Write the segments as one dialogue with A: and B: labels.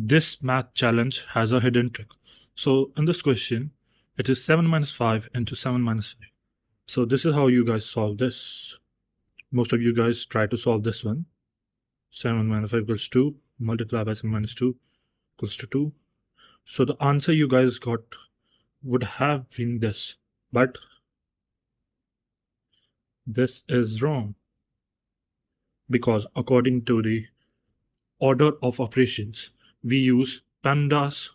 A: This math challenge has a hidden trick. So in this question, it is 7 minus 5 into 7 minus 5. So this is how you guys solve this. Most of you guys try to solve this one. 7 minus 5 equals 2, multiply by 7 minus 2 equals to 2. So the answer you guys got would have been this, but this is wrong, because according to the order of operations, we use PEMDAS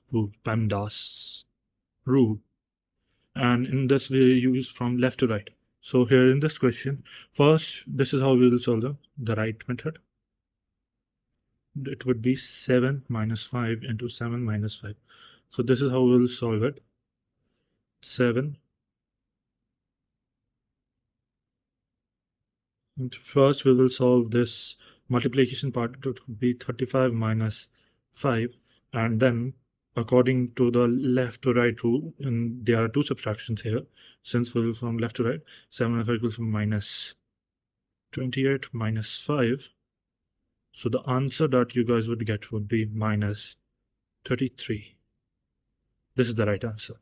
A: rule, and in this we use from left to right. So here in this question, first, this is how we will solve the right method. It would be 7 minus 5 into 7 minus 5. So this is how we will solve it. 7. And first we will solve this multiplication part. It would be 35 minus 5, and then according to the left to right rule, and there are two subtractions here, since we will from left to right, 7 minus 5 equals to minus 28 minus 5. So the answer that you guys would get would be minus 33. This is the right answer.